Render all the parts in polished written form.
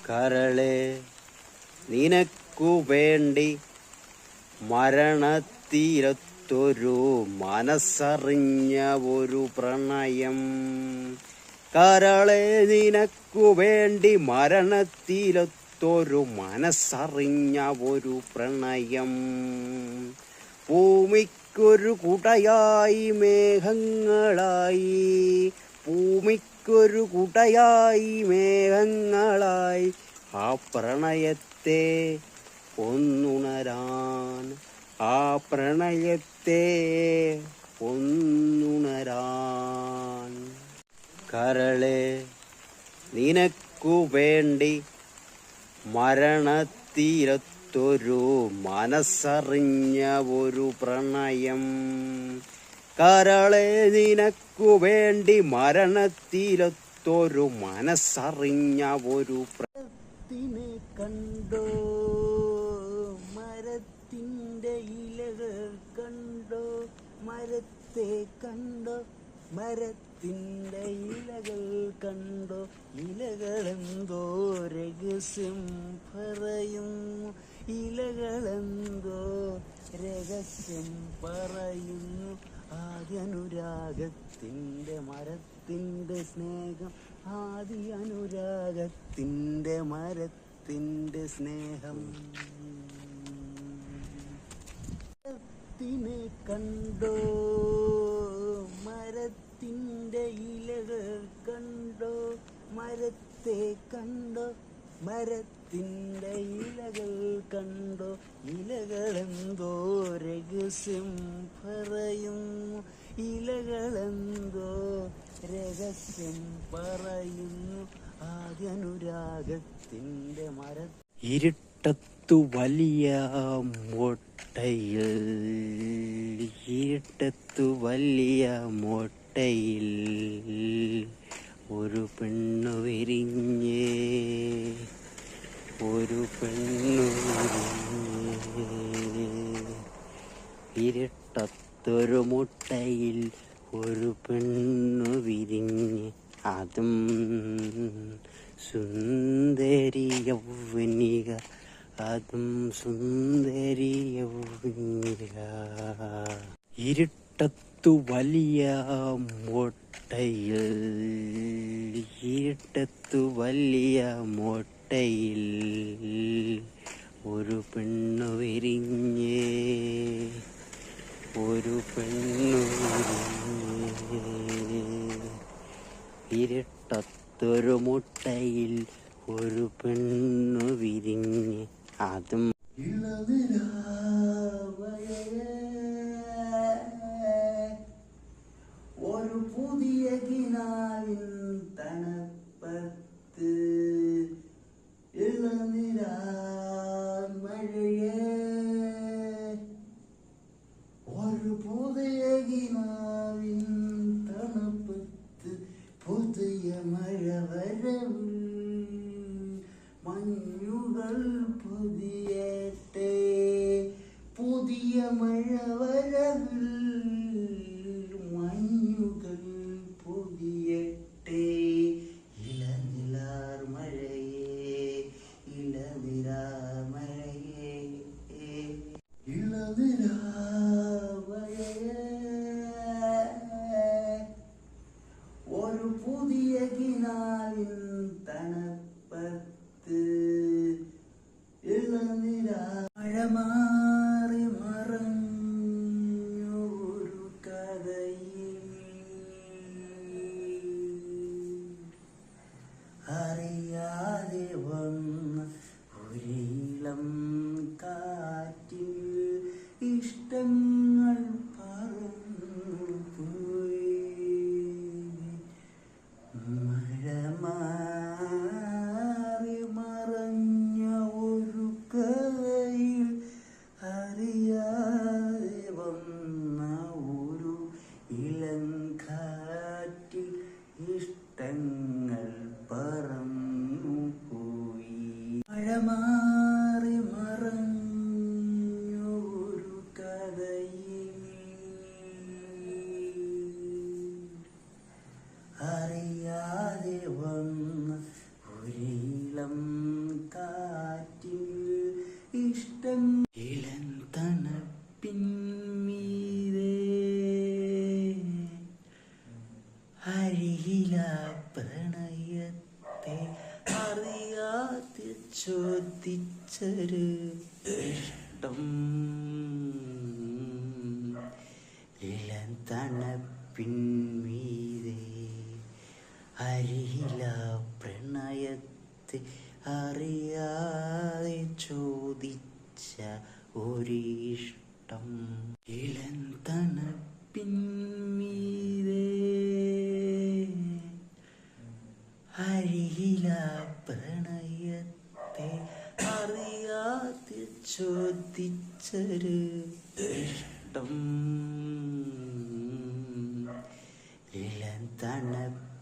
കരളെ നിനക്കു വേണ്ടി മരണത്തീരത്തൊരു മനസ്സറിഞ്ഞ ഒരു പ്രണയം. കരളെ നിനക്കു വേണ്ടി മരണത്തീരത്തൊരു മനസ്സറിഞ്ഞ ഒരു പ്രണയം. ഭൂമിക്കൊരു കുടയായി മേഘങ്ങളായി, ഭൂമിക്കൊരു കുടയായി മേഘങ്ങളായി ആ പ്രണയത്തെ ഒന്നുണരാൻ, ആ പ്രണയത്തെ ഒന്നുണരാൻ. കരളെ നിനക്കു വേണ്ടി മരണത്തീരത്തൊരു മനസ്സറിഞ്ഞ ഒരു പ്രണയം. കരളെ നിനക്കു വേണ്ടി മരണത്തീരത്തൊരു മനസ്സറിഞ്ഞ ഒരു പ്രണയത്തിനെ കണ്ടോ, മരത്തിൻ്റെ ഇലകൾ കണ്ടോ, മരത്തെ കണ്ടോ, മരത്തിൻ്റെ ഇലകൾ കണ്ടോ, ഇലകളെന്തോ രഹസ്യം പറയുന്നു, ഇലകളെന്തോ രഹസ്യം പറയുന്നു. ആദ്യ അനുരാഗത്തിൻ്റെ മരത്തിൻ്റെ സ്നേഹം, ആദി അനുരാഗത്തിൻ്റെ മരത്തിൻ്റെ സ്നേഹം. മരത്തിനെ കണ്ടോ, മരത്തിൻ്റെ ഇലകൾ കണ്ടോ, മരത്തെ കണ്ടോ, മരത്തിൻ്റെ ഇലകൾ കണ്ടോ, ഇലകളെന്തോ രഹസ്യം പറയുന്നു, ഇലകളെന്തോ രഹസ്യം പറയുന്നു. ആദ്യ അനുരാഗത്തിൻ്റെ ഇരുട്ടത്തു വലിയ മൊട്ടയിൽ, ഇരുട്ടത്തു വലിയ മൊട്ടയിൽ ഒരു പെണ്ണു വിരിഞ്ഞേ, ഒരു പെണ്ണു വിരിഞ്ഞേ. ഇരുട്ടത്തൊരു മുട്ടയിൽ ഒരു പെണ്ണു വിരിഞ്ഞ്, അതും സുന്ദരി യൗവനിക, അതും സുന്ദരി യൗവനിക. ഇരുട്ടത്തു വലിയ മൊട്ടയിൽ, ഇരുട്ടത്തു വലിയ മൊട്ടയിൽ ഒരു പെണ്ണു വിരിഞ്ഞേ, ഒരു പെണ്ണു വിരിഞ്ഞേ. ഇരുട്ടത്തൊരു മുട്ടയിൽ ഒരു പെണ്ണു വിരിഞ്ഞ്, അതും ഒരു പുതിയ കിനാവിൻ തണുപ്പത്ത്, ഇളനിലാമഴയേ, ഒരു പുതിയ കിനാവിൻ തണുപ്പത്ത്, പുതിയ മഴ വരവിൽ മഞ്ഞുകൾ പുതിയട്ടെ, പുതിയ മഴ വരവിൽ മഞ്ഞുകൾ പുതിയട്ടെ. ഇളനിലാർ മഴയേ, ഇളനിലാർ മഴയേ, ഇളനിലാർ മഴയേ, ഒരു പുതിയ കിനാവിൻ തണുപ്പത്ത്, ഇളനിലാർ. മഴ മാറി മറഞ്ഞു ഒരു കഥയിൽ, അറിയാതെ വന്ന ഒരിളം കാറ്റിൽ ഇഷ്ടങ്ങൾ പറന്നു പോയി. മഴ മാറി മറഞ്ഞ ഒരു കഥയിൽ, അറിയാതെ വന്ന ഒരു ഇളം കാറ്റിൽ ഇഷ്ടങ്ങൾ പറന്നു പോയി. മഴ മാറി മറഞ്ഞു ഒരു കഥയിൽ, അറിയാതെ വന്ന ഒരിളം ചോദിച്ചൊരു ഇഷ്ടം ഇളം തണുപ്പിൻമീതെ അരിയില പ്രണയത്തെ അറിയാതെ ചോദിച്ച ഒരിഷ്ടം ഇളം തണുപ്പിൻമീതെ അരിയില പ്രണയത്തെ അറിയാതെ ചോദിച്ചൊരു ഇഷ്ടം ഇളം തണുപ്പിൻമീതെ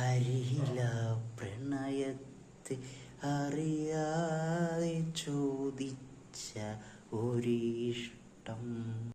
അരിയില പ്രണയത്തെ അറിയാതെ ചോദിച്ച ഒരിഷ്ടം.